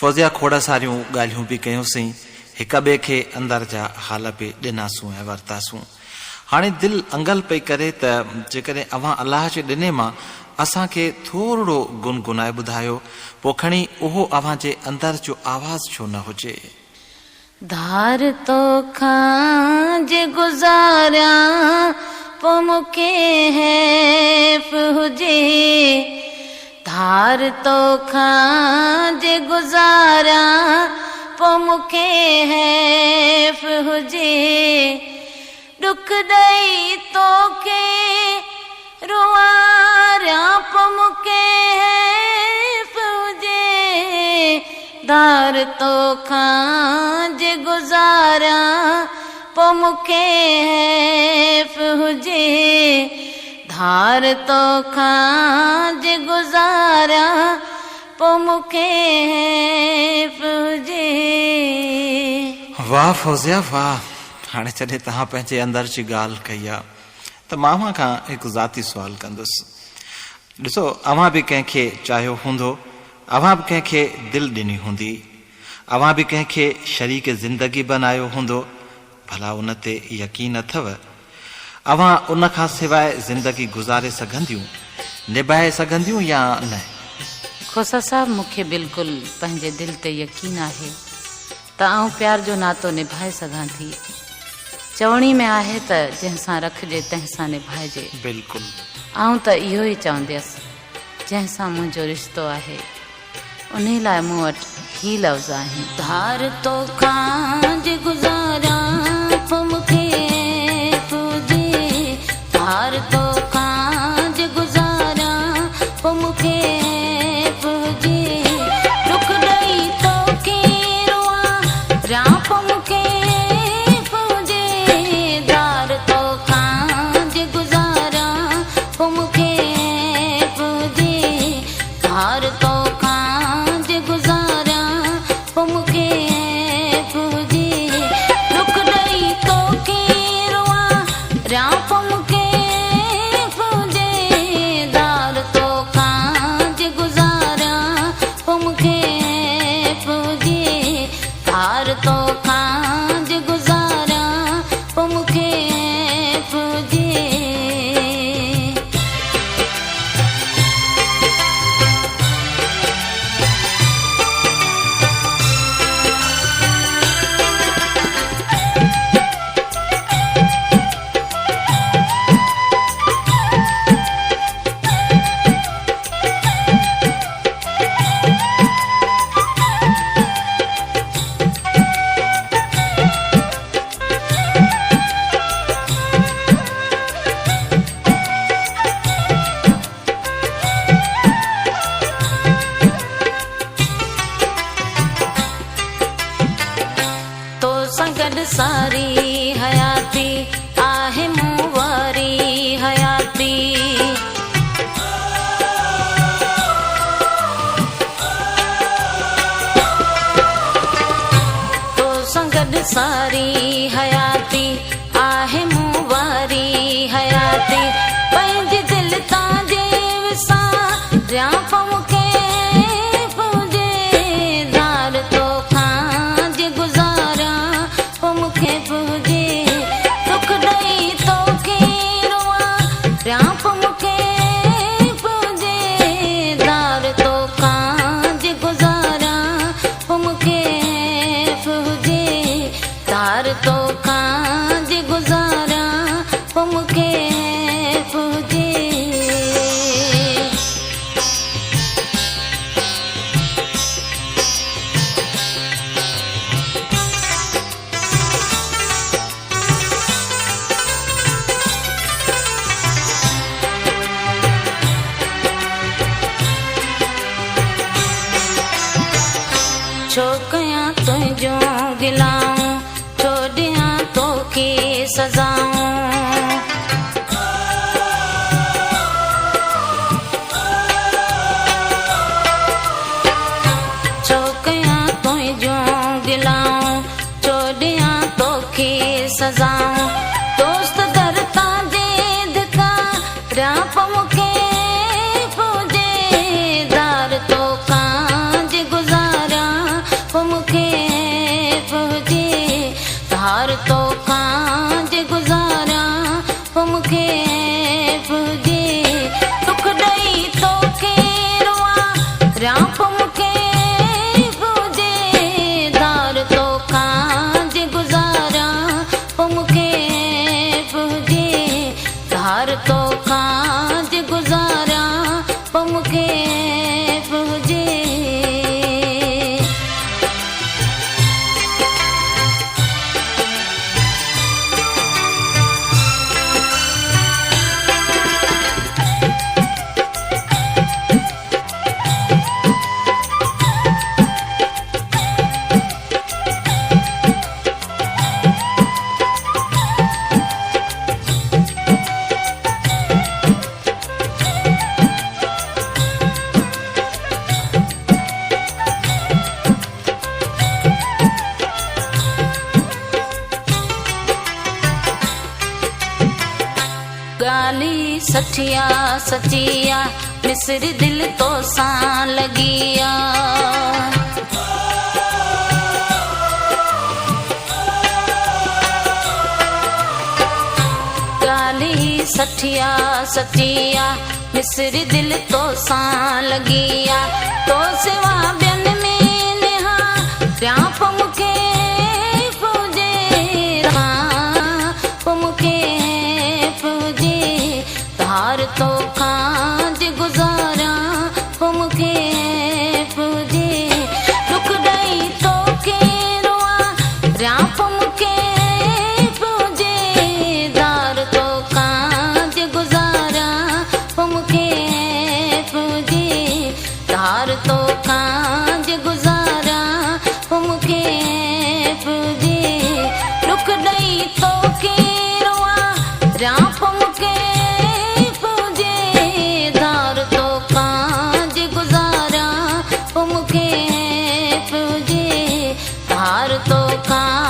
फौजिया खोड़ सारियूं ॻाल्हियूं बि कयोसीं, हिक ॿिए खे अंदर जा हाल बि ॾिनासूं ऐं वरितासूं। हाणे दिलि अंगल पई करे त जेकॾहिं अव्हां अलाह जे ॾिने मां असांखे थोरो गुनगुनाए ॿुधायो, पोइ खणी उहो अव्हां जे अंदर जो आवाज़ छो न हुजे। धार तो खां जे गुज़ारिया पोइ मूंखे हैफ़ हुजे, धार तो खां जे गुज़ारिया पोइ मूंखे हैफ़ हुजे, दुख ॾेई तोखे रुआरिया पोइ मूंखे हैफ़ हुजे, धार तो खां जे गुज़ारिया पोइ मूंखे हैफ़ हुजे, धार तो खां जे गुज़ारिया पोइ मूंखे हैफ़ हुजे। वाह फौजिया वाह। हाणे जॾहिं तव्हां पंहिंजे अंदर जी ॻाल्हि कई आहे त मां अव्हां खां हिकु ज़ाती सुवालु कंदुसि। ॾिसो, अव्हां बि कंहिंखे चाहियो हूंदो, अव्हां बि कंहिंखे दिलि ॾिनी हूंदी, अव्हां बि कंहिंखे शरीक ज़िंदगी बनायो हूंदो, भला उन ते यकीन अथव अव्हां उन खां सवाइ ज़िंदगी गुज़ारे सघंदियूं, निभाए सघंदियूं या न? खोसा साहब, मूंखे बिल्कुलु पंहिंजे दिलि ते यकीन आहे त आउं प्यार जो नातो निभाए सघां थी। चवणी में आहे त जंहिंसां रखिजे तंहिंसां निभाइजे। बिल्कुलु, आउं त इहो ई चवंदसि, जंहिंसां मुंहिंजो रिश्तो आहे उन लाइ मूं वटि ही लफ़्ज़ आहिनि। धार तो खां जे गुज़ारिया पोइ मूंखे हैफ़ हुजे, धार तो खां जे गुज़ारिया पोइ मूंखे हैफ़ हुजे, दुख ॾेई तोखे रुआरिया पोइ मूंखे हैफ़ हुजे, धार तो खां जे गुज़ारिया पोइ मूंखे हैफ़ हुजे, धार तो खां जे गुज़ारिया पोइ मूंखे हैफ़ हुजे, दुख ॾेई तोखे रुआरिया पोइ मूंखे हैफ़ हुजे, धार तो खां जे गुज़ारिया पोइ मूंखे हैफ़ हुजे, धार तो खां जे गुज़ारिया पोइ मूंखे हैफ़ हुजे। तो संगड सारी हयाती आहे मूं वारी हयाती, तो संगड सारी हयाती आहे मूं वारी हयाती, पंहिंजे दिलि तां जे विसारिया पोइ मूंखे हैफ़ हुजे, धार तो खां जे गुज़ारिया पोइ मूंखे हैफ़ हुजे, दुख ॾेई तोखे रुआरिया पोइ मूंखे हैफ़ हुजे, धार तो खां जे गुज़ारिया पोइ मूंखे हैफ़ हुजे, धार तो खां जे गुज़ारिया पोइ मूंखे हैफ़ हुजे। छो कयां तुंहिंजो गिलाऊं, छो ॾियां तोखे सज़ाऊं, छो कयां तुंहिंजो गिलाऊं, छो ॾियां तोखे सज़ाऊं, दोस्त दर तां जे धिकारिया पोइ मूंखे हैफ़ हुजे, धार तो खां जे गुज़ारिया सठिया सचिया मिस्र दिल तो सां लगिया। गाली सठिया सचिया मिस्र दिल तो सां लगिया। तो सिवा ॿियनि में नेहा प्या पमुखे पूजे रहा पमुखे पूजे धार तो कांज गुजारा पमुखे पूजे दुख ॾई तो के रोआ रिया पमुखे पूजे धार तो कांज गुजारा पमुखे पूजे धार तो कांज गुजारा पमुखे पूजे दुख ॾई तो के रोआ रिया पमुखे पूजे धार तो कांज गुजारा पमुखे पूजे धार तो कांज